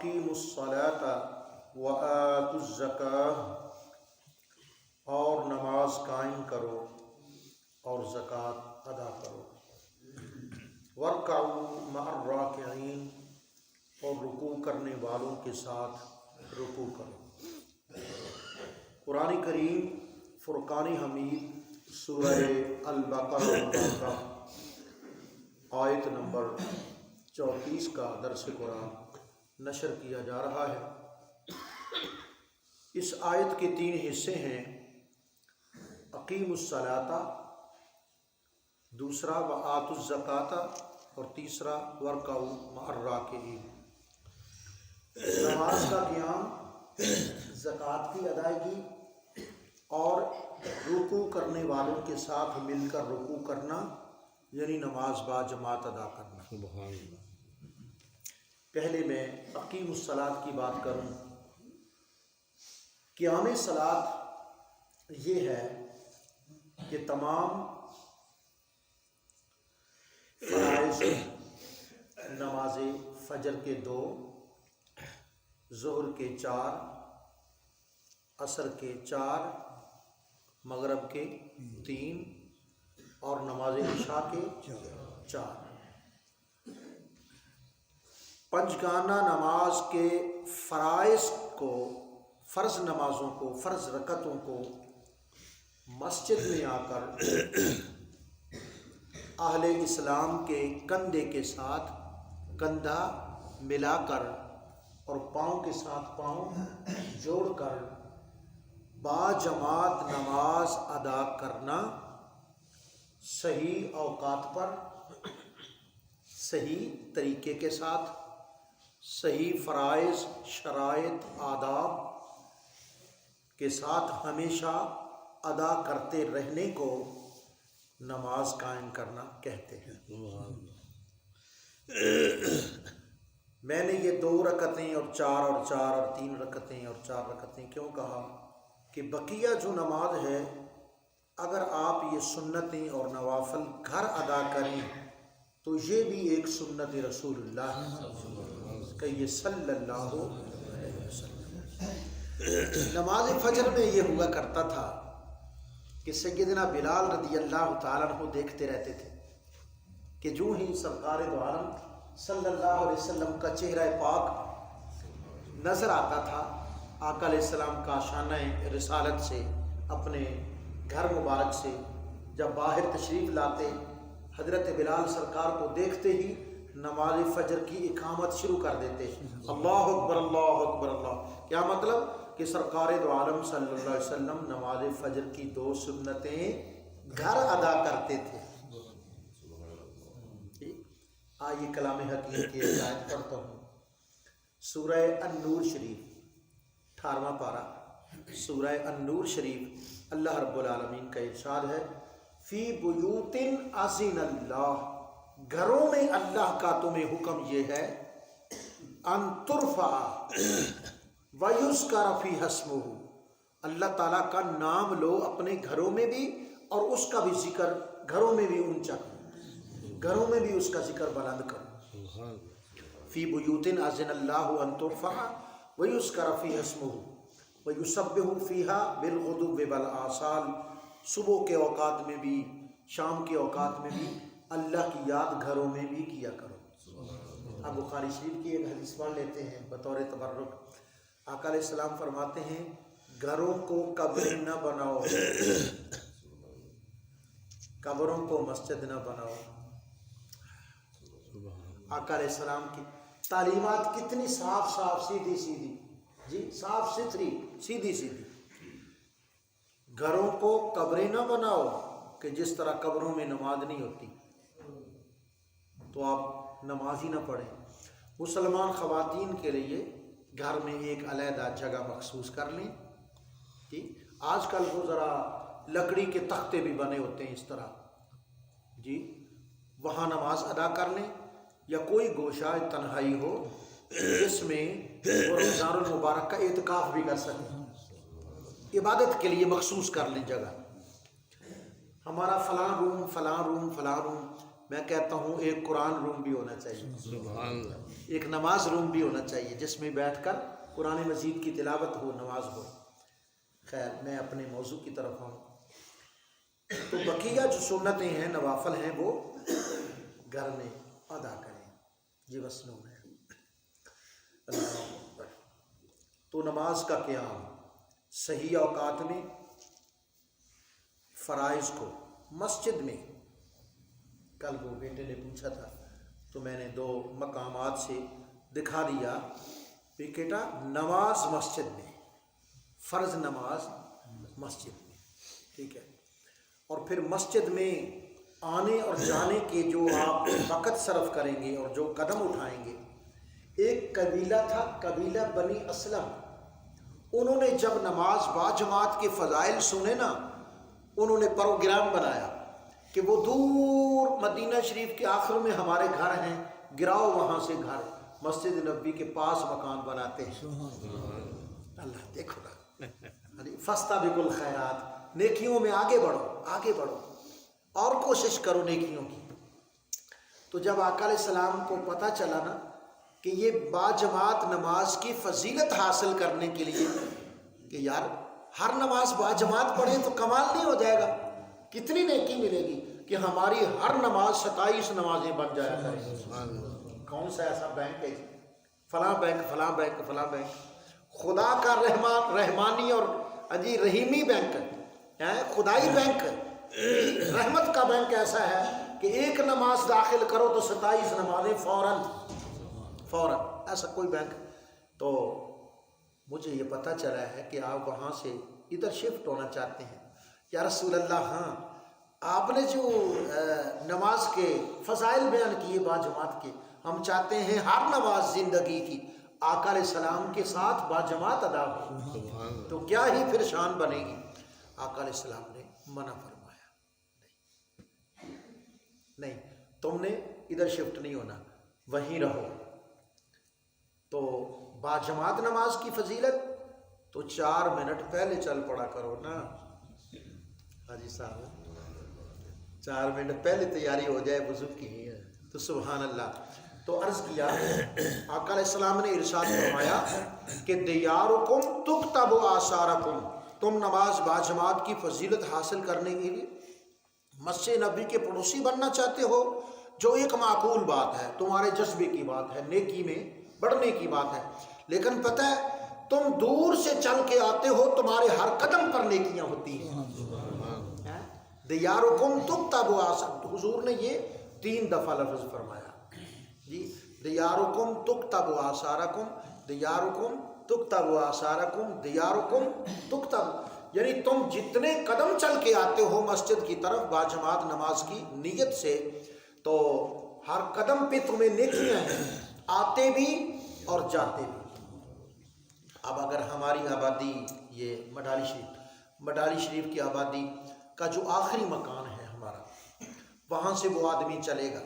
وَأَقِيمُوا الصَّلَاةَ وَآتُوا الزَّكَاةَ، اور نماز قائم کرو اور زکوٰۃ ادا کرو، وَارْكَعُوا مَعَ الرَّاكِعِينَ، اور رکوع کرنے والوں کے ساتھ رکوع کرو۔ قرآن کریم فرقان حمید سورہ البقرہ آیت نمبر 34 کا درس قرآن نشر کیا جا رہا ہے۔ اس آیت کے 3 حصے ہیں، اقیم الصلاۃ، دوسرا وآتوا الزکاۃ، اور تیسرا وارکعوا مع الراکعین۔ نماز کا قیام، زکوٰۃ کی ادائیگی، اور رکوع کرنے والوں کے ساتھ مل کر رکوع کرنا، یعنی نماز با جماعت ادا کرنا۔ سبحان اللہ۔ پہلے میں اقیم الصلاۃ کی بات کروں۔ قیام صلاۃ یہ ہے کہ تمام فرائض، نماز فجر کے 2، ظہر کے 4، عصر کے 4، مغرب کے 3، اور نماز عشاء کے 4، پنجگانہ نماز کے فرائض کو، فرض نمازوں کو، فرض رکعتوں کو مسجد میں آ کر اہل اسلام کے کندھے کے ساتھ کندھا ملا کر اور پاؤں کے ساتھ پاؤں جوڑ کر با جماعت نماز ادا کرنا، صحیح اوقات پر، صحیح طریقے کے ساتھ، صحیح فرائض، شرائط، آداب کے ساتھ ہمیشہ ادا کرتے رہنے کو نماز قائم کرنا کہتے ہیں۔ میں نے یہ 2 رکعتیں اور 4 اور 4 اور 3 رکعتیں اور 4 رکعتیں کیوں کہا کہ بقیہ جو نماز ہے، اگر آپ یہ سنتیں اور نوافل گھر ادا کریں تو یہ بھی ایک سنت رسول اللہ کہ یہ صلی اللہ علیہ وسلم۔ نماز فجر میں یہ ہوا کرتا تھا کہ سیدنا بلال رضی اللہ تعالیٰ عنہ دیکھتے رہتے تھے کہ جو ہی سرکار دو عالم صلی اللہ علیہ وسلم کا چہرہ پاک نظر آتا تھا، آقا علیہ السلام کا شانہ رسالت سے، اپنے گھر مبارک سے جب باہر تشریف لاتے، حضرت بلال سرکار کو دیکھتے ہی نماز فجر کی اقامت شروع کر دیتے، اللہ اکبر اللہ اکبر اللہ۔ کیا مطلب؟ کہ سرکار دو عالم صلی اللہ علیہ وسلم نماز فجر کی 2 سنتیں گھر ادا کرتے تھے۔ آئیے کلام حکیم کی ایک آیت پڑھتا ہوں، سورہ النور شریف 18واں پارہ، سورہ النور شریف۔ اللہ رب العالمین کا ارشاد ہے، فی بیوت اذن اللہ، گھروں میں اللہ کا تمہیں حکم یہ ہے، ان ترفع وَيُذْكَرَ فِيهَا اسْمُهُ، اللہ تعالیٰ کا نام لو اپنے گھروں میں بھی، اور اس کا بھی ذکر گھروں میں بھی اونچا کرو، گھروں میں بھی اس کا ذکر بلند کرو۔ فی بیوت اذن اللہ ان ترفع وَيُذْكَرَ فِيهَا اسْمُهُ وَيُسَبِّحُ فِيهَا بِالْغُدُوِّ وَالْآصَالِ، صبح کے اوقات میں بھی، شام کے اوقات میں بھی اللہ کی یاد گھروں میں بھی کیا کرو۔ اب بخاری شریف کی ایک حدیث پڑھ لیتے ہیں بطور تبرک۔ آقا علیہ السلام فرماتے ہیں، گھروں کو قبر نہ بناؤ، قبروں کو مسجد نہ بناؤ۔ آقا علیہ السلام کی تعلیمات کتنی صاف صاف، سیدھی سیدھی، جی صاف ستھری، سیدھی سیدھی۔ گھروں کو قبریں نہ بناؤ، کہ جس طرح قبروں میں نماز نہیں ہوتی تو آپ نماز ہی نہ پڑھیں۔ مسلمان خواتین کے لیے گھر میں ایک علیحدہ جگہ مخصوص کر لیں۔ آج کل وہ ذرا لکڑی کے تختے بھی بنے ہوتے ہیں اس طرح، جی وہاں نماز ادا کر لیں، یا کوئی گوشہ تنہائی ہو جس میں وہ رمضان المبارک کا اعتکاف بھی کر سکیں، عبادت کے لیے مخصوص کر لیں جگہ۔ ہمارا فلاں روم فلاں روم فلاں روم، میں کہتا ہوں ایک قرآن روم بھی ہونا چاہیے۔ ایک نماز روم بھی ہونا چاہیے جس میں بیٹھ کر قرآن مجید کی تلاوت ہو، نماز ہو۔ خیر میں اپنے موضوع کی طرف آؤں تو بقیہ جو سنتیں ہیں، نوافل ہیں، وہ گھر میں ادا کریں، یہ مسنون ہے۔ اللہ اکبر۔ تو نماز کا قیام صحیح اوقات میں، فرائض کو مسجد میں، کل وہ بیٹے نے پوچھا تھا تو میں نے 2 مقامات سے دکھا دیا کہ بیٹا نماز مسجد میں، فرض نماز مسجد میں، ٹھیک ہے۔ اور پھر مسجد میں آنے اور جانے کے جو آپ وقت صرف کریں گے اور جو قدم اٹھائیں گے، ایک قبیلہ تھا، قبیلہ بنی اسلم، انہوں نے جب نماز باجماعت کے فضائل سنے نا، انہوں نے پروگرام بنایا کہ وہ دور مدینہ شریف کے آخر میں ہمارے گھر ہیں، گراؤ وہاں سے گھر، مسجد نبوی کے پاس مکان بناتے ہیں۔ اللہ دیکھو نا، فاستبقوا الخیرات، نیکیوں میں آگے بڑھو، آگے بڑھو اور کوشش کرو نیکیوں کی۔ تو جب آقا علیہ السلام کو پتہ چلا نا کہ یہ باجماعت نماز کی فضیلت حاصل کرنے کے لیے کہ یار ہر نماز باجماعت پڑھیں تو کمال نہیں ہو جائے گا، کتنی نیکی ملے گی کہ ہماری ہر نماز 27 نمازیں بن جایا کریں۔ کون سا ایسا بینک ہے، فلاں بینک، فلاں بینک، فلاں بینک، خدا کا رحمانی اور رحیمی بینک ہے، خدائی بینک، رحمت کا بینک ایسا ہے کہ ایک نماز داخل کرو تو 27 نمازیں فوراً، ایسا کوئی بینک۔ تو مجھے یہ پتہ چلا ہے کہ آپ وہاں سے ادھر شفٹ ہونا چاہتے ہیں۔ یا رسول اللہ، ہاں آپ نے جو نماز کے فضائل بیان کیے باجماعت کے، ہم چاہتے ہیں ہر نماز زندگی کی آقا علیہ السلام کے ساتھ باجماعت ادا ہو، تو کیا ہی پھر شان بنے گی۔ آقا علیہ السلام نے منع فرمایا، نہیں تم نے ادھر شفٹ نہیں ہونا، وہیں رہو۔ تو باجماعت نماز کی فضیلت تو 4 منٹ پہلے چل پڑا کرو نا حاجی صاحب، 4 منٹ پہلے تیاری ہو جائے وضو کی تو سبحان اللہ۔ تو عرض کیا آقا علیہ السلام نے ارشاد فرمایا کہ دیارکم تکتب آثارکم، تم نماز باجماعت کی فضیلت حاصل کرنے کے لیے مسجد نبی کے پڑوسی بننا چاہتے ہو، جو ایک معقول بات ہے، تمہارے جذبے کی بات ہے، نیکی میں بڑھنے کی بات ہے، لیکن پتہ ہے تم دور سے چل کے آتے ہو، تمہارے ہر قدم پر نیکیاں ہوتی ہیں۔ دیارکم تکتب آثارکم، حضور نے یہ 3 دفعہ لفظ فرمایا جی، دیارکم تکتب آثارکم، دیارکم تکتب آثارکم، دیارکم تکتب، یعنی تم جتنے قدم چل کے آتے ہو مسجد کی طرف باجماعت نماز کی نیت سے، تو ہر قدم پہ تمہیں نیکیاں ہیں، آتے بھی اور جاتے بھی۔ اب اگر ہماری آبادی یہ مڈالی شریف کی آبادی کا جو آخری مکان ہے ہمارا، وہاں سے وہ آدمی چلے گا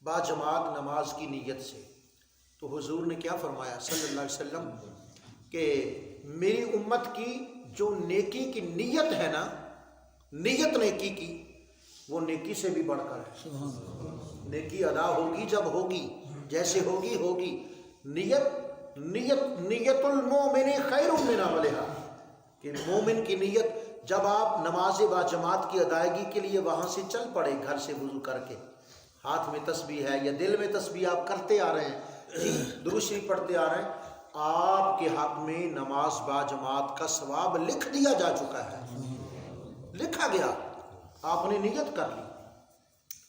باجماعت نماز کی نیت سے، تو حضور نے کیا فرمایا صلی اللہ علیہ وسلم کہ میری امت کی جو نیکی کی نیت ہے نا، نیت نیکی کی، وہ نیکی سے بھی بڑھ کر ہے۔ نیکی ادا ہوگی جب ہوگی، جیسے ہوگی نیت المومن خیر من عملہا، کہ مومن کی نیت جب آپ نماز باجماعت کی ادائیگی کے لیے وہاں سے چل پڑے، گھر سے وضو کر کے، ہاتھ میں تسبیح ہے یا دل میں تسبیح آپ کرتے آ رہے ہیں جی، درود شریف پڑھتے آ رہے ہیں، آپ کے حق میں نماز باجماعت کا ثواب لکھ دیا جا چکا ہے، لکھا گیا، آپ نے نیت کر لی۔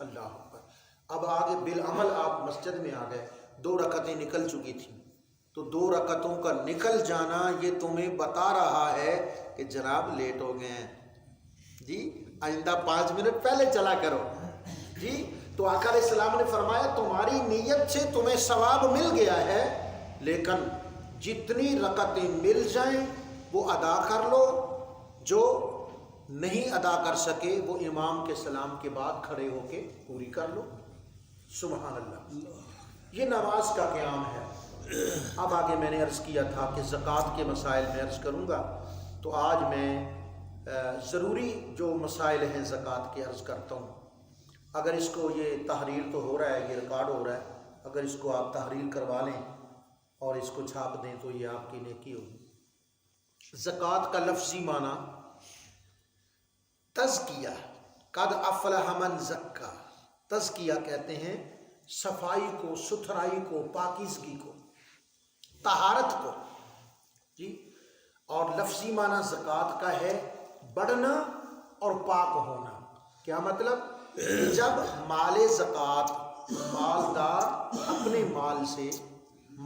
اللہ اکبر۔ اب آگے بالعمل آپ مسجد میں آ گئے، 2 رکعتیں نکل چکی تھیں، تو 2 رکعتوں کا نکل جانا یہ تمہیں بتا رہا ہے کہ جناب لیٹ ہو گئے ہیں جی، آئندہ 5 منٹ پہلے چلا کرو جی۔ تو آقا علیہ السلام نے فرمایا تمہاری نیت سے تمہیں ثواب مل گیا ہے، لیکن جتنی رکعتیں مل جائیں وہ ادا کر لو، جو نہیں ادا کر سکے وہ امام کے سلام کے بعد کھڑے ہو کے پوری کر لو۔ سبحان اللہ، یہ نماز کا قیام ہے۔ اب آگے میں نے عرض کیا تھا کہ زکوٰۃ کے مسائل میں عرض کروں گا، تو آج میں ضروری جو مسائل ہیں زکوٰۃ کے عرض کرتا ہوں۔ اگر اس کو یہ تحریر تو ہو رہا ہے، یہ ریکارڈ ہو رہا ہے، اگر اس کو آپ تحریر کروا لیں اور اس کو چھاپ دیں تو یہ آپ کی نیکی ہوگی۔ زکوٰۃ کا لفظی معنی تزکیہ، قد افلح من زکا، تزکیہ کہتے ہیں صفائی کو، ستھرائی کو، پاکیزگی کو، طہارت کو جی۔ اور لفظی معنی زکوٰۃ کا ہے بڑھنا اور پاک ہونا۔ کیا مطلب؟ جب مال زکوٰۃ، مالدار اپنے مال سے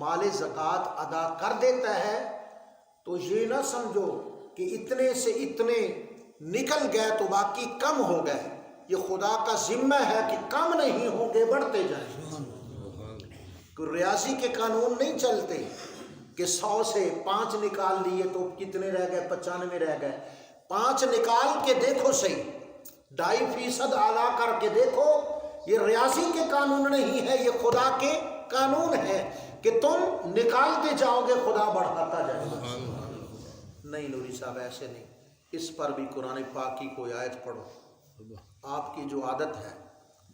مال زکوٰۃ ادا کر دیتا ہے تو یہ نہ سمجھو کہ اتنے سے اتنے نکل گئے تو باقی کم ہو گئے۔ یہ خدا کا ذمہ ہے کہ کم نہیں ہوں گے، بڑھتے جائیں۔ کوئی ریاضی کے قانون نہیں چلتے کہ 100 سے 5 نکال لیے تو کتنے رہ گئے، 95 رہ گئے۔ 5 نکال کے دیکھو صحیح، 2.5% اعلیٰ کر کے دیکھو۔ یہ ریاضی کے قانون نہیں ہے، یہ خدا کے قانون ہے کہ تم نکالتے جاؤ گے، خدا بڑھاتا جائے گا۔ نہیں نوری صاحب ایسے نہیں، اس پر بھی قرآن پاک کی کوئی آیت پڑھو۔ آپ کی جو عادت ہے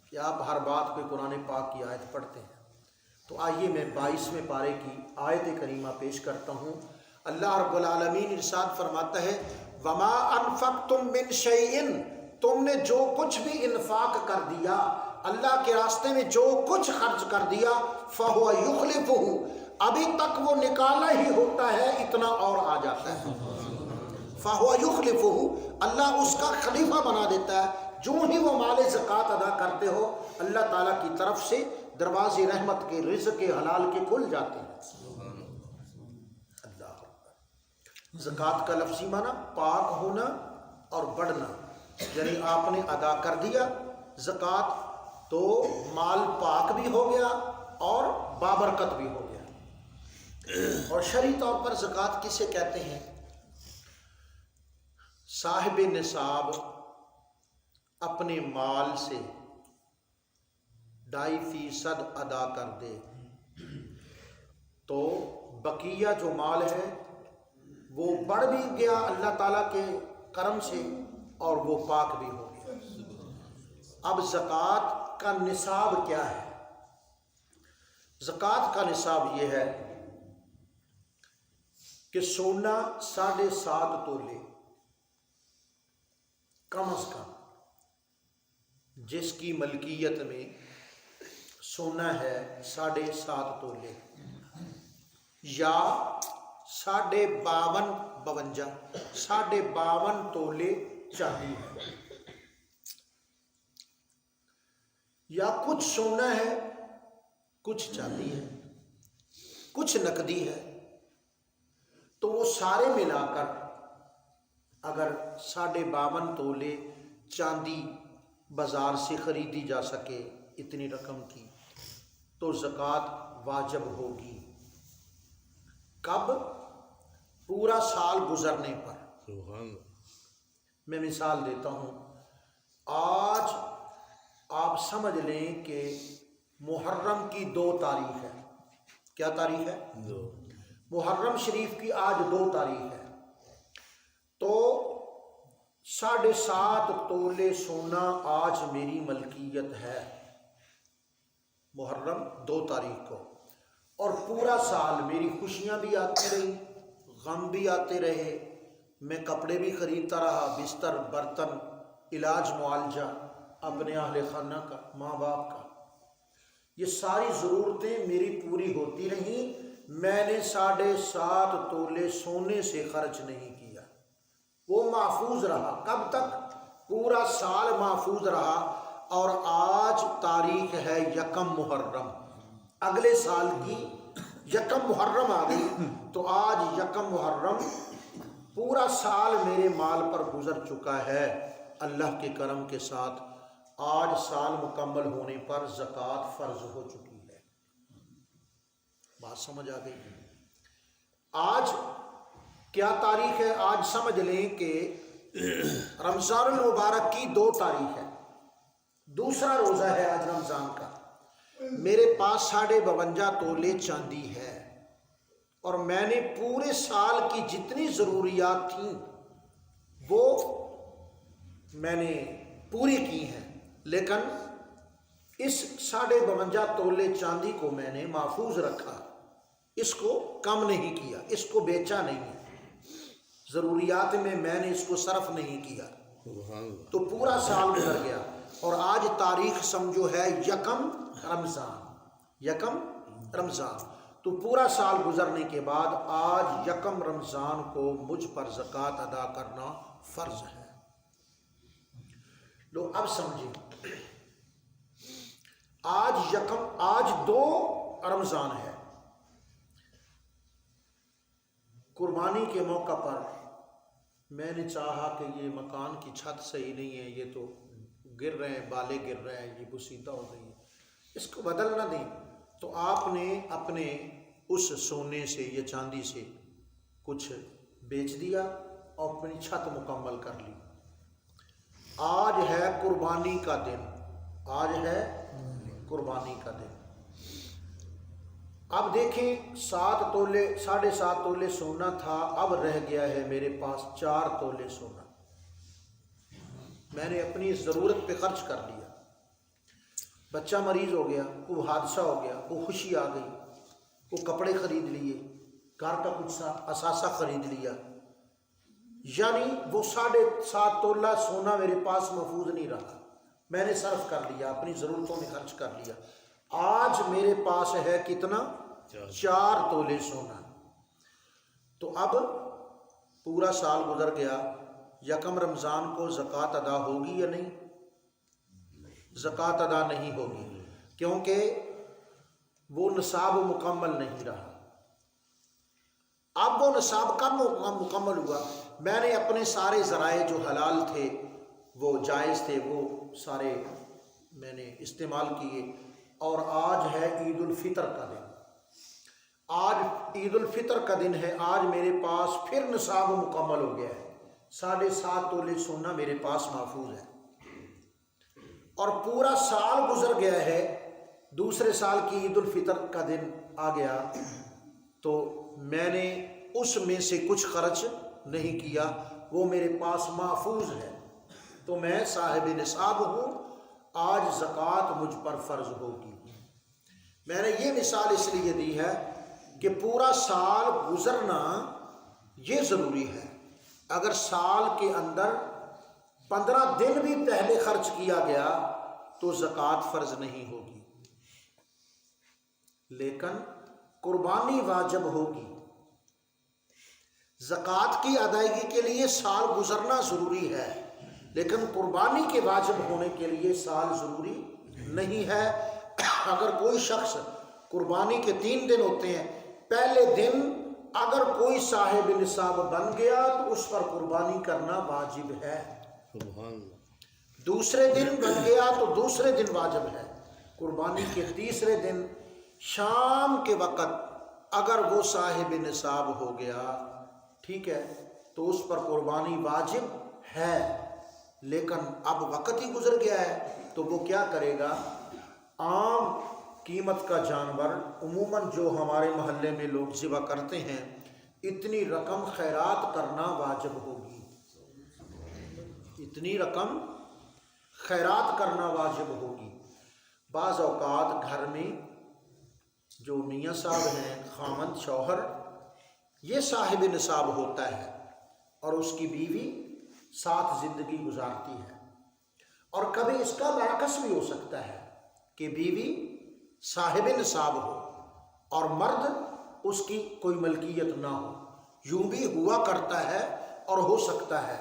کہ آپ ہر بات پہ قرآن پاک کی آیت پڑھتے ہیں، تو آئیے میں 22ویں پارے کی آیت کریمہ پیش کرتا ہوں۔ اللہ رب العالمین ارشاد فرماتا ہے وما انفقتم من شیء، تم نے جو کچھ بھی انفاق کر دیا، اللہ کے راستے میں جو کچھ خرچ کر دیا، فہو یخلفہ، ابھی تک وہ نکالا ہی ہوتا ہے، اتنا اور آ جاتا ہے۔ فہو یخلفہ، اللہ اس کا خلیفہ بنا دیتا ہے۔ جو ہی وہ مال زکوٰۃ ادا کرتے ہو، اللہ تعالیٰ کی طرف سے دروازے رحمت کے، رزق کے، حلال کے کھل جاتے ہیں۔ اللہ زکوٰۃ کا لفظی معنی پاک ہونا اور بڑھنا، یعنی آپ نے ادا کر دیا زکوٰۃ تو مال پاک بھی ہو گیا اور بابرکت بھی ہو گیا۔ اور شرعی طور پر زکوٰۃ کسے کہتے ہیں؟ صاحب نصاب اپنے مال سے 2.5% ادا کر دے تو بقیہ جو مال ہے وہ بڑھ بھی گیا اللہ تعالیٰ کے کرم سے اور وہ پاک بھی ہو گیا۔ اب زکوٰۃ کا نصاب کیا ہے؟ زکوٰۃ کا نصاب یہ ہے کہ سونا 7.5 تولے کم از کم، جس کی ملکیت میں سونا ہے 7.5 تولے یا 52 تولے چاندی ہے، یا کچھ سونا ہے، کچھ چاندی ہے، کچھ نقدی ہے، تو وہ سارے ملا کر اگر 52 تولے چاندی بازار سے خریدی جا سکے اتنی رقم کی تو زکوٰۃ واجب ہوگی۔ کب؟ پورا سال گزرنے پر۔ میں مثال دیتا ہوں، آج آپ سمجھ لیں کہ محرم کی 2 تاریخ ہے۔ کیا تاریخ ہے؟ محرم شریف کی آج 2 تاریخ ہے، تو 7.5 تولے سونا آج میری ملکیت ہے، محرم 2 تاریخ کو، اور پورا سال میری خوشیاں بھی آتی رہی، غم بھی آتے رہے، میں کپڑے بھی خریدتا رہا، بستر، برتن، علاج، معالجہ اپنے اہل خانہ کا، ماں باپ کا، یہ ساری ضرورتیں میری پوری ہوتی رہیں، میں نے 7.5 تولے سونے سے خرچ نہیں کیا، وہ محفوظ رہا۔ کب تک؟ پورا سال محفوظ رہا، اور آج تاریخ ہے 1 محرم، اگلے سال کی 1 محرم آ گئی، تو آج 1 محرم، پورا سال میرے مال پر گزر چکا ہے اللہ کے کرم کے ساتھ۔ آج سال مکمل ہونے پر زکوٰۃ فرض ہو چکی ہے۔ بات سمجھ آ گئی؟ آج کیا تاریخ ہے؟ آج سمجھ لیں کہ رمضان المبارک کی 2 تاریخ ہے، دوسرا روزہ ہے آج رمضان کا، میرے پاس 52 تولے چاندی ہے، اور میں نے پورے سال کی جتنی ضروریات تھیں وہ میں نے پوری کی ہیں، لیکن اس 52.5 تولے چاندی کو میں نے محفوظ رکھا، اس کو کم نہیں کیا، اس کو بیچا نہیں، ضروریات میں میں نے اس کو صرف نہیں کیا۔ تو پورا سال گزر گیا اور آج تاریخ سمجھو ہے یکم رمضان، تو پورا سال گزرنے کے بعد آج یکم رمضان کو مجھ پر زکوٰۃ ادا کرنا فرض ہے۔ لو اب سمجھیں، آج 2 رمضان ہے، قربانی کے موقع پر میں نے چاہا کہ یہ مکان کی چھت صحیح نہیں ہے، یہ تو گر رہے ہیں، بالے گر رہے ہیں، یہ بسیدہ ہو گئی ہے، اس کو بدل نہ دیں، تو آپ نے اپنے اس سونے سے یا چاندی سے کچھ بیچ دیا اور اپنی چھت مکمل کر لی۔ آج ہے قربانی کا دن، آج ہے قربانی کا دن۔ اب دیکھیں 7 تولے 7.5 تولے سونا تھا، اب رہ گیا ہے میرے پاس 4 تولے سونا، میں نے اپنی ضرورت پہ خرچ کر لیا، بچہ مریض ہو گیا، کوئی حادثہ ہو گیا، کوئی خوشی آ گئی، کوئی کپڑے خرید لیے، گھر کا کچھ اثاثہ خرید لیا، یعنی وہ 7.5 تولہ سونا میرے پاس محفوظ نہیں رہا، میں نے صرف کر لیا، اپنی ضرورتوں میں خرچ کر لیا۔ آج میرے پاس ہے کتنا؟ 4 تولے سونا۔ تو اب پورا سال گزر گیا، یکم رمضان کو زکوٰۃ ادا ہوگی یا نہیں؟ زکوٰۃ ادا نہیں ہوگی، کیونکہ وہ نصاب مکمل نہیں رہا۔ اب وہ نصاب کب مکمل ہوا؟ میں نے اپنے سارے ذرائع جو حلال تھے، وہ جائز تھے، وہ سارے میں نے استعمال کیے، اور آج ہے عید الفطر کا دن، آج عید الفطر کا دن ہے، آج میرے پاس پھر نصاب مکمل ہو گیا ہے، 7.5 تولے سونا میرے پاس محفوظ ہے، اور پورا سال گزر گیا ہے، دوسرے سال کی عید الفطر کا دن آ گیا، تو میں نے اس میں سے کچھ خرچ نہیں کیا، وہ میرے پاس محفوظ ہے، تو میں صاحب نصاب ہوں، آج زکوٰۃ مجھ پر فرض ہوگی۔ میں نے یہ مثال اس لیے دی ہے کہ پورا سال گزرنا یہ ضروری ہے، اگر سال کے اندر 15 دن بھی پہلے خرچ کیا گیا تو زکوٰۃ فرض نہیں ہوگی، لیکن قربانی واجب ہوگی۔ زکوٰۃ کی ادائیگی کے لیے سال گزرنا ضروری ہے، لیکن قربانی کے واجب ہونے کے لیے سال ضروری نہیں ہے۔ اگر کوئی شخص قربانی کے 3 دن ہوتے ہیں، پہلے دن اگر کوئی صاحب نصاب بن گیا تو اس پر قربانی کرنا واجب ہے، دوسرے دن بن گیا تو دوسرے دن واجب ہے، قربانی کے تیسرے دن شام کے وقت اگر وہ صاحب نصاب ہو گیا، ٹھیک ہے، تو اس پر قربانی واجب ہے، لیکن اب وقت ہی گزر گیا ہے تو وہ کیا کرے گا؟ عام قیمت کا جانور عموماً جو ہمارے محلے میں لوگ ذبح کرتے ہیں، اتنی رقم خیرات کرنا واجب ہوگی، اتنی رقم خیرات کرنا واجب ہوگی۔ بعض اوقات گھر میں جو میاں صاحب ہیں، خامند شوہر، یہ صاحب نصاب ہوتا ہے اور اس کی بیوی ساتھ زندگی گزارتی ہے، اور کبھی اس کا برعکس بھی ہو سکتا ہے کہ بیوی صاحب نصاب ہو اور مرد اس کی کوئی ملکیت نہ ہو، یوں بھی ہوا کرتا ہے اور ہو سکتا ہے،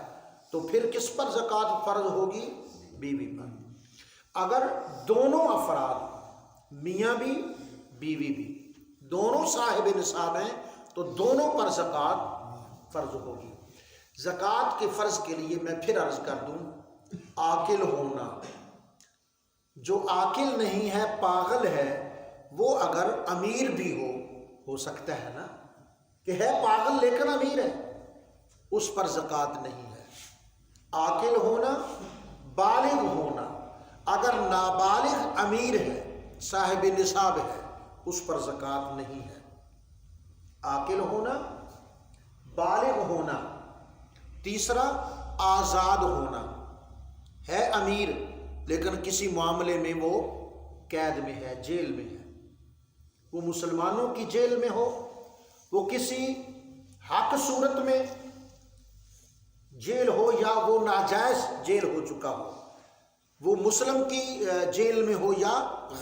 تو پھر کس پر زکوٰۃ فرض ہوگی؟ بیوی پر۔ اگر دونوں افراد، میاں بھی بیوی بھی، دونوں صاحب نصاب ہیں تو دونوں پر زکوٰۃ فرض ہوگی۔ زکوٰۃ کے فرض کے لیے میں پھر عرض کر دوں، عاقل ہونا، جو عاقل نہیں ہے، پاگل ہے، وہ اگر امیر بھی ہو سکتا ہے نا کہ ہے پاگل لیکن امیر ہے، اس پر زکوٰۃ نہیں ہے۔ عاقل ہونا، بالغ ہونا، اگر نابالغ امیر ہے، صاحب نصاب ہے، اس پر زکوٰۃ نہیں ہے۔ عاقل ہونا، بالغ ہونا، تیسرا آزاد ہونا، ہے امیر لیکن کسی معاملے میں وہ قید میں ہے، جیل میں ہے، وہ مسلمانوں کی جیل میں ہو، وہ کسی حق صورت میں جیل ہو یا وہ ناجائز جیل ہو چکا ہو، وہ مسلم کی جیل میں ہو یا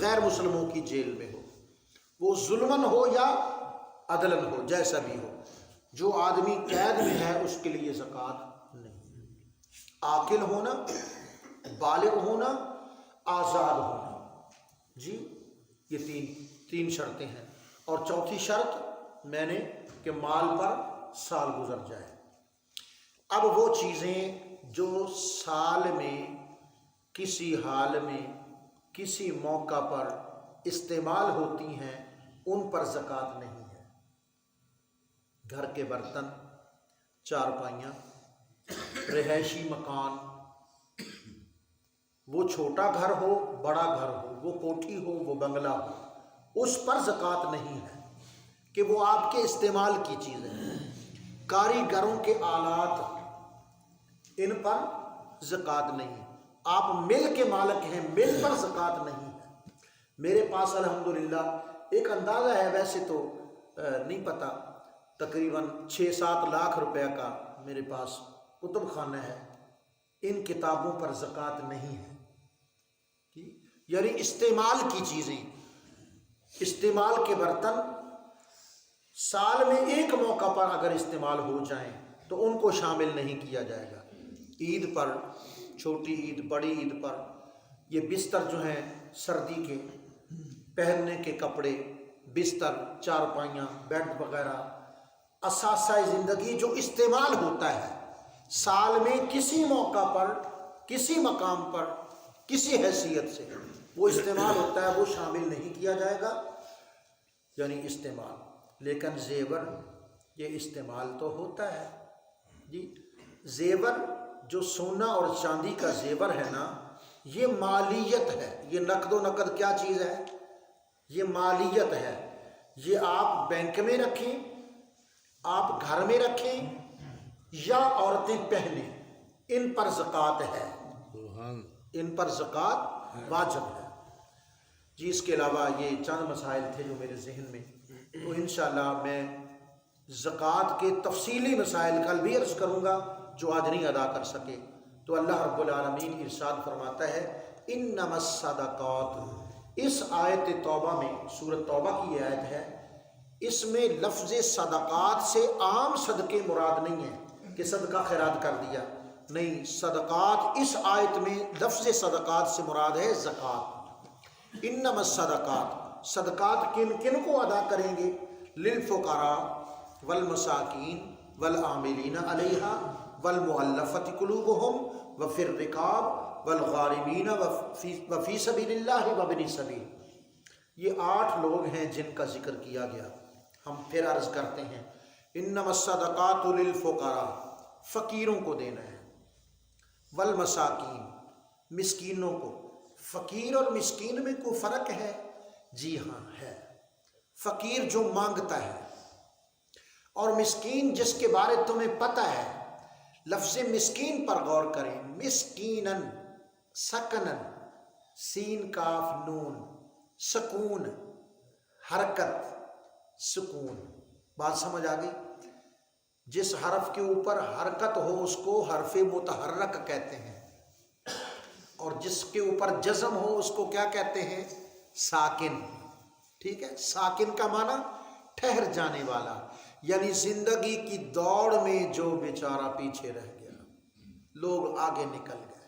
غیر مسلموں کی جیل میں ہو، وہ ظلمن ہو یا عدلن ہو، جیسا بھی ہو، جو آدمی قید میں ہے اس کے لیے زکوٰۃ نہیں۔ عاقل ہونا، بالغ ہونا، آزاد ہونا، جی یہ تین شرطیں ہیں، اور چوتھی شرط میں نے کہ مال پر سال گزر جائے۔ اب وہ چیزیں جو سال میں کسی حال میں کسی موقع پر استعمال ہوتی ہیں ان پر زکوٰۃ نہیں ہے۔ گھر کے برتن، چارپائیاں، رہائشی مکان، وہ چھوٹا گھر ہو بڑا گھر ہو، وہ کوٹھی ہو وہ بنگلہ ہو، اس پر زکوٰۃ نہیں ہے کہ وہ آپ کے استعمال کی چیزیں ہیں۔ کاریگروں کے آلات، ان پر زکوٰۃ نہیں۔ آپ مل کے مالک ہیں، مل پر زکوٰۃ نہیں ہے۔ میرے پاس الحمدللہ ایک اندازہ ہے، ویسے تو نہیں پتہ، تقریباً 6-7 لاکھ روپے کا میرے پاس کتب خانہ ہے، ان کتابوں پر زکوٰۃ نہیں ہے۔ یعنی استعمال کی چیزیں، استعمال کے برتن سال میں ایک موقع پر اگر استعمال ہو جائیں تو ان کو شامل نہیں کیا جائے گا۔ عید پر، چھوٹی عید، بڑی عید پر، یہ بستر جو ہیں سردی کے، پہننے کے کپڑے، بستر، چارپائیاں، بیڈ وغیرہ، اثاثہ زندگی جو استعمال ہوتا ہے سال میں کسی موقع پر، کسی مقام پر، کسی حیثیت سے وہ استعمال ہوتا ہے، وہ شامل نہیں کیا جائے گا، یعنی استعمال۔ لیکن زیور، یہ استعمال تو ہوتا ہے جی۔ زیور جو سونا اور چاندی کا زیور ہے نا، یہ مالیت ہے، یہ نقد و نقد کیا چیز ہے؟ یہ مالیت ہے۔ یہ آپ بینک میں رکھیں، آپ گھر میں رکھیں یا عورتیں پہنیں، ان پر زکوٰۃ ہے، ان پر زکوٰۃ واجب ہے جی۔ اس کے علاوہ یہ چند مسائل تھے جو میرے ذہن میں، تو انشاءاللہ میں زکوٰۃ کے تفصیلی مسائل کل بھی عرض کروں گا جو آج نہیں ادا کر سکے۔ تو اللہ رب العالمین ارشاد فرماتا ہے انما الصدقات، اس آیت توبہ میں، سورۃ توبہ کی یہ آیت ہے، اس میں لفظ صدقات سے عام صدقے مراد نہیں ہے کہ صدقہ خیرات کر دیا، نہیں، صدقات اس آیت میں لفظ صدقات سے مراد ہے زکوٰۃ۔ انما الصدقات، صدقات کن کن کو ادا کریں گے؟ للفقراء والمساکین والعاملین علیہا والمؤلفۃ قلوبہم وفی الرقاب والغارمین وفی سبیل اللہ وابن السبیل۔ یہ 8 لوگ ہیں جن کا ذکر کیا گیا۔ ہم پھر عرض کرتے ہیں، انما الصدقات للفقراء، فقیروں کو دینا ہے، والمساکین، مسکینوں کو۔ فقیر اور مسکین میں کوئی فرق ہے؟ جی ہاں ہے۔ فقیر جو مانگتا ہے، اور مسکین جس کے بارے تمہیں پتہ ہے۔ لفظ مسکین پر غور کریں، مسکینن، سکنن، سین کاف نون، سکون، حرکت، سکون، بات سمجھ آ گئی؟ جس حرف کے اوپر حرکت ہو اس کو حرف متحرک کہتے ہیں، اور جس کے اوپر جزم ہو اس کو کیا کہتے ہیں؟ ساکن۔ ٹھیک ہے، ساکن کا معنی ٹھہر جانے والا، یعنی زندگی کی دوڑ میں جو بیچارہ پیچھے رہ گیا، لوگ آگے نکل گئے،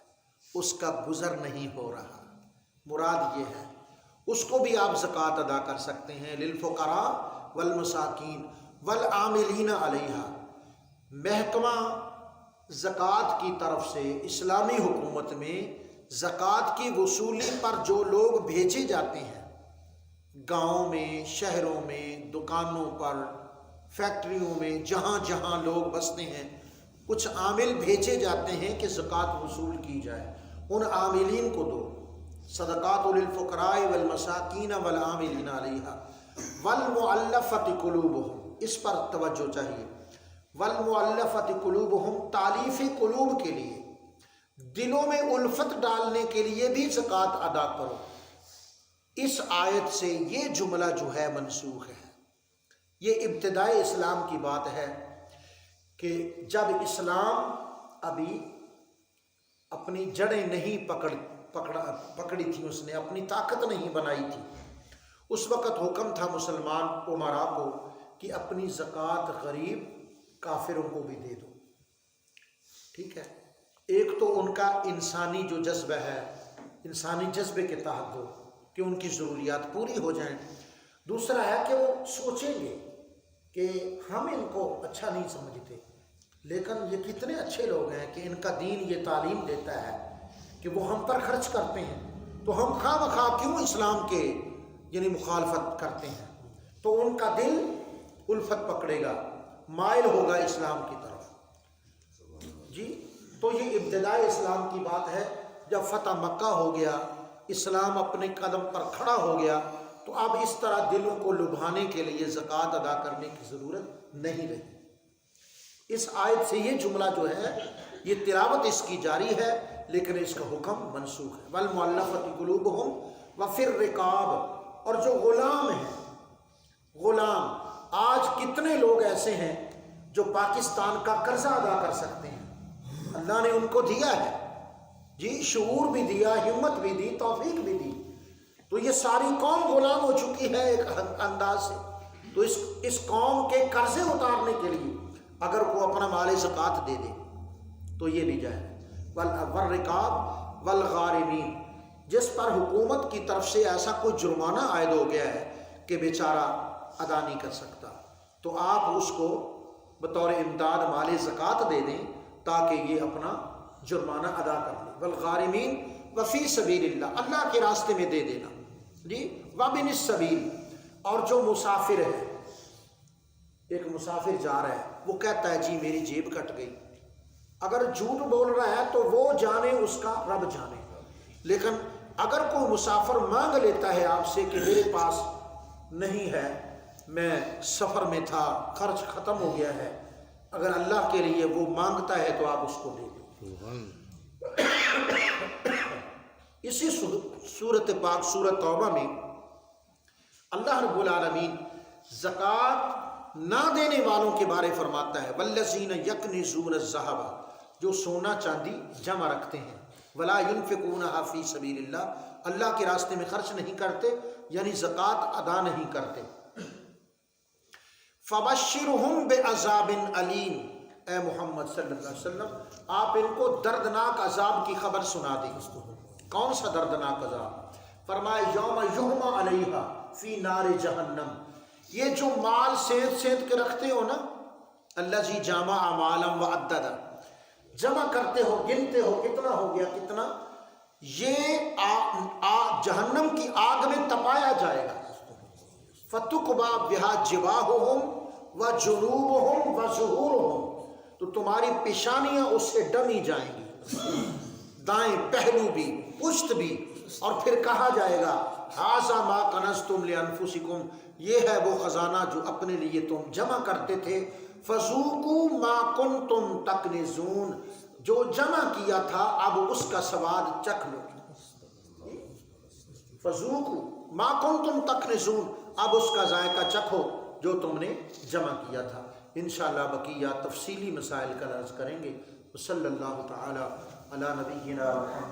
اس کا گزر نہیں ہو رہا، مراد یہ ہے، اس کو بھی آپ زکوٰۃ ادا کر سکتے ہیں۔ للفقراء والمساکین والعاملین علیہا، محکمہ زکوٰۃ کی طرف سے اسلامی حکومت میں زکوٰۃ کی وصولی پر جو لوگ بھیجے جاتے ہیں، گاؤں میں، شہروں میں، دکانوں پر، فیکٹریوں میں، جہاں جہاں لوگ بستے ہیں، کچھ عامل بھیجے جاتے ہیں کہ زکوٰۃ وصول کی جائے، ان عاملین کو دو۔ صدقات للفقراء والمساکین والعاملین علیہا والمؤلفۃ قلوبہم، اس پر توجہ چاہیے۔ والمؤلفۃ قلوبہم، تالیف قلوب کے لیے، دلوں میں الفت ڈالنے کے لیے بھی زکوٰۃ ادا کرو۔ اس آیت سے یہ جملہ جو ہے منسوخ ہے۔ یہ ابتدائے اسلام کی بات ہے کہ جب اسلام ابھی اپنی جڑیں نہیں پکڑی تھی، اس نے اپنی طاقت نہیں بنائی تھی، اس وقت حکم تھا مسلمان امراء کو کہ اپنی زکوٰۃ غریب کافروں کو بھی دے دو۔ ٹھیک ہے، ایک تو ان کا انسانی جو جذبہ ہے، انسانی جذبے کے تحت دو کہ ان کی ضروریات پوری ہو جائیں۔ دوسرا ہے کہ وہ سوچیں گے کہ ہم ان کو اچھا نہیں سمجھتے، لیکن یہ کتنے اچھے لوگ ہیں کہ ان کا دین یہ تعلیم دیتا ہے کہ وہ ہم پر خرچ کرتے ہیں، تو ہم خواہ مخواہ کیوں اسلام کے یعنی مخالفت کرتے ہیں۔ تو ان کا دل الفت پکڑے گا، مائل ہوگا اسلام کی طرف۔ جی، تو یہ ابتدائی اسلام کی بات ہے۔ جب فتح مکہ ہو گیا، اسلام اپنے قدم پر کھڑا ہو گیا، تو اب اس طرح دلوں کو لبھانے کے لیے زکوٰۃ ادا کرنے کی ضرورت نہیں رہی۔ اس آیت سے یہ جملہ جو ہے یہ تلاوت اس کی جاری ہے، لیکن اس کا حکم منسوخ ہے۔ وَالْمُؤَلَّفَةِ قُلُوبُهُمْ وَفِي الرِّقَابِ، اور جو غلام ہیں، غلام آج کتنے لوگ ایسے ہیں جو پاکستان کا قرضہ ادا کر سکتے ہیں؟ اللہ نے ان کو دیا ہے، جی، شعور بھی دیا، ہمت بھی دی، توفیق بھی دی، تو یہ ساری قوم غلام ہو چکی ہے ایک انداز سے۔ تو اس قوم کے قرضے اتارنے کے لیے اگر وہ اپنا مال زکوٰۃ دے دے تو یہ بھی جائے۔ والرقاب والغارمین، جس پر حکومت کی طرف سے ایسا کوئی جرمانہ عائد ہو گیا ہے کہ بیچارہ ادا نہیں کر سکتا، تو آپ اس کو بطور امداد مال زکوٰۃ دے دیں تاکہ یہ اپنا جرمانہ ادا کر لے۔ والغارمین وفی سبیل اللہ، اللہ کے راستے میں دے دینا، جی۔ وابن السبیل، اور جو مسافر ہے، ایک مسافر جا رہا ہے، وہ کہتا ہے جی میری جیب کٹ گئی، اگر جھوٹ بول رہا ہے تو وہ جانے، اس کا رب جانے، لیکن اگر کوئی مسافر مانگ لیتا ہے آپ سے کہ میرے پاس نہیں ہے، میں سفر میں تھا، خرچ ختم ہو گیا ہے، اگر اللہ کے لیے وہ مانگتا ہے تو آپ اس کو دے دیں۔ اسی سورت پاک سورت توبہ میں اللہ رب العالمین زکوٰۃ نہ دینے والوں کے بارے فرماتا ہے، والذین یکنزون الذھب، جو سونا چاندی جمع رکھتے ہیں، ولا ينفقونها فی سبیل اللہ، اللہ کے راستے میں خرچ نہیں کرتے، یعنی زکوٰۃ ادا نہیں کرتے۔ فبشرہم بعذاب علیم، اے محمد صلی اللہ علیہ وسلم آپ ان کو دردناک عذاب کی خبر سنا دیں۔ کون سا دردناک عذاب؟ فرمائے یوم یحمى علیہا فی نار جہنم، یہ جو مال سینت سینت کے رکھتے ہو نا، الذی جمع مالا وعدد، جمع کرتے ہو، گنتے ہو کتنا ہو گیا کتنا، یہ جہنم کی آگ میں تپایا جائے گا۔ فتقبا بہا جباہہم وجنوبہم وظہورہم، تو تمہاری پیشانیاں اس سے ڈمی جائیں گی، دائیں پہلو بھی، پشت بھی، اور پھر کہا جائے گا ھذا ما کنزتم لانفسکم، یہ ہے وہ خزانہ جو اپنے لیے تم جمع کرتے تھے، فذوقوا ما کنتم تکنزون، جو جمع کیا تھا اب اس کا سواد چکھ لو۔ فذوقوا ما کنتم تکنزون، اب اس کا ذائقہ چکھو جو تم نے جمع کیا تھا۔ انشاءاللہ بقیہ تفصیلی مسائل کا عرض کریں گے۔ صلی اللہ تعالی علی نبینا محمد۔